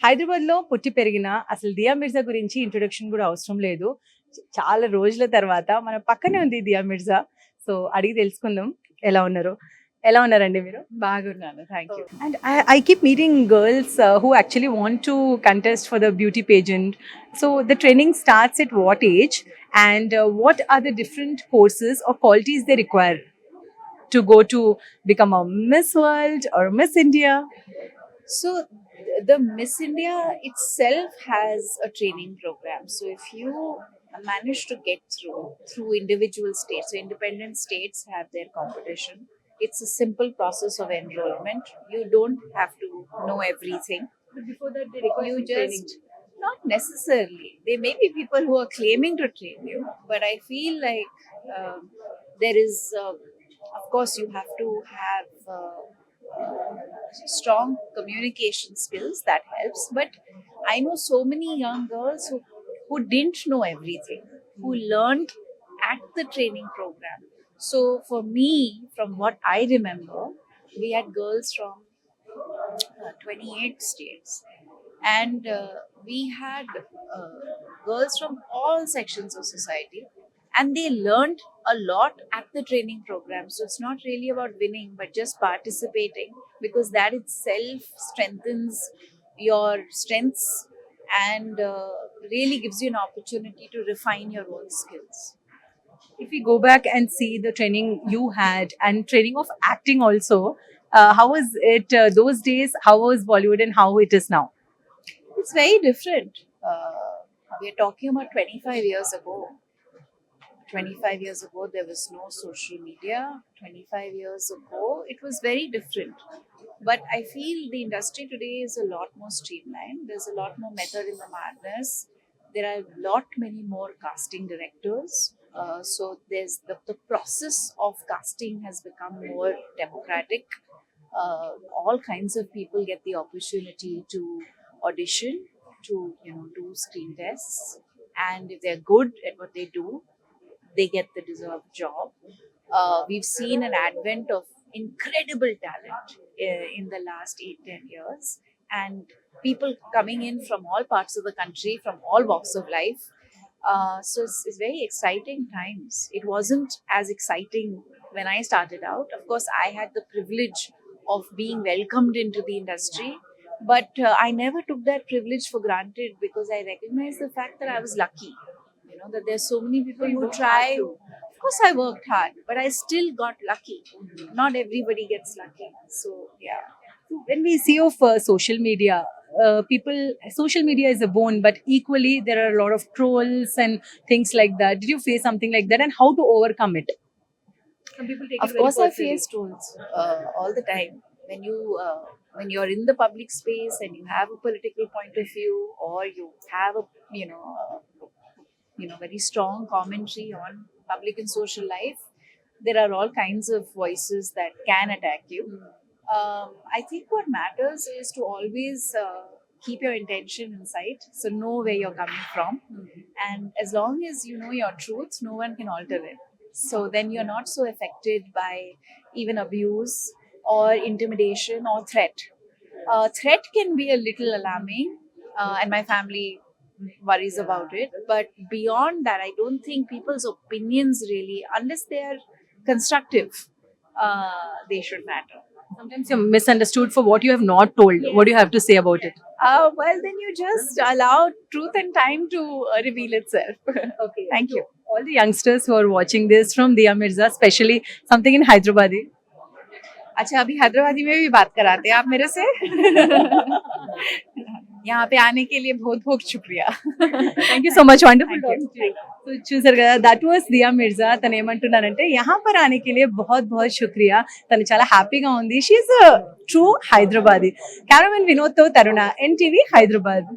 హైదరాబాద్‌లో పుట్టి పెరిగిన అసలు 'దియా మిర్జా' గురించి ఇంట్రొడక్షన్ గూడా అవసరం లేదు. చాలా రోజుల తర్వాత మన పక్కనే ఉంది 'దియా మిర్జా'. సో, అడిగి తెలుసుకుందాం ఎలా ఉన్నారో. ఎలా ఉన్నారండి మీరు? బాగున్నాను. Thank you. And I keep meeting girls who actually want to contest for the beauty pageant. So the training starts at what age, and what are the different courses or qualities they require to go to become a Miss World or Miss India? So, the Miss India itself has a training program. So, if you manage to get through individual states, so independent states have their competition. It's a simple process of enrollment. You don't have to know everything. But before that, they require You some just training. not necessarily. There may be people who are claiming to train you, but I feel like there is, of course, you have to have strong communication skills. That helps. But I know so many young girls who didn't know everything, who learned at the training program. So for me, from what I remember, we had girls from 28 states, and we had girls from all sections of society, and they learned a lot at the training program. So it's not really about winning but just participating, because that itself strengthens your strengths and really gives you an opportunity to refine your own skills. If we go back and see the training you had and training of acting also, how was it those days? How was Bollywood and how it is now? It's very different. We're talking about 25 years ago. 25 years ago, there was no social media. 25 years ago, it was very different. But I feel the industry today is a lot more streamlined. There's a lot more method in the madness. There are a lot many more casting directors. So there's the process of casting has become more democratic. All kinds of people get the opportunity to audition, to do screen tests, and if they're good at what they do, they get the deserved job. We've seen an advent of incredible talent in the last 8-10 years, and people coming in from all parts of the country, from all walks of life. So it's very exciting times. It wasn't as exciting when I started out. Of course, I had the privilege of being welcomed into the industry, but I never took that privilege for granted, because I recognized the fact that I was lucky. That there's so many people who try. Of course, I worked hard, but I still got lucky. Not everybody gets lucky. So yeah. When we see of social media, social media is a boon, but equally there are a lot of trolls and things like that. Did you face something like that, and how to overcome it? Some people take Of course, I face trolls all the time. When you're in the public space and you have a political point of view, or you have a very strong commentary on public and social life, there are all kinds of voices that can attack you. I think what matters is to always keep your intention in sight, so know where you're coming from, and as long as you know your truth, no one can alter it. So then you're not so affected by even abuse or intimidation or threat. Threat can be a little alarming, and my family worries about it, but beyond that, I don't think people's opinions really, unless they are constructive, they should matter. Sometimes you're misunderstood for what you have not told. Yes. What do you have to say about it? Well, then you just allow truth and time to reveal itself. Okay. Thank you. All the youngsters who are watching this from Diya Mirza, especially something in Hyderabadi. अच्छा, अभी हैदराबादी में भी बात कराते हैं आप मेरे से. यहाँ पे आने के लिए बहुत बहुत शुक्रिया. Thank you so much wonderful Thank you. So చూసారు కదా, దట్ వాస్ దియా మిర్జా. తను ఏమంటున్నారంటే యహా పర్ ఆనే కే లియే బహుత్ బహుత్ శుక్రియా. తను చాలా హ్యాపీగా ఉంది. She is true Hyderabadi. Cameraman Vinod తో తరుణ, ఎన్టీవీ హైదరాబాద్.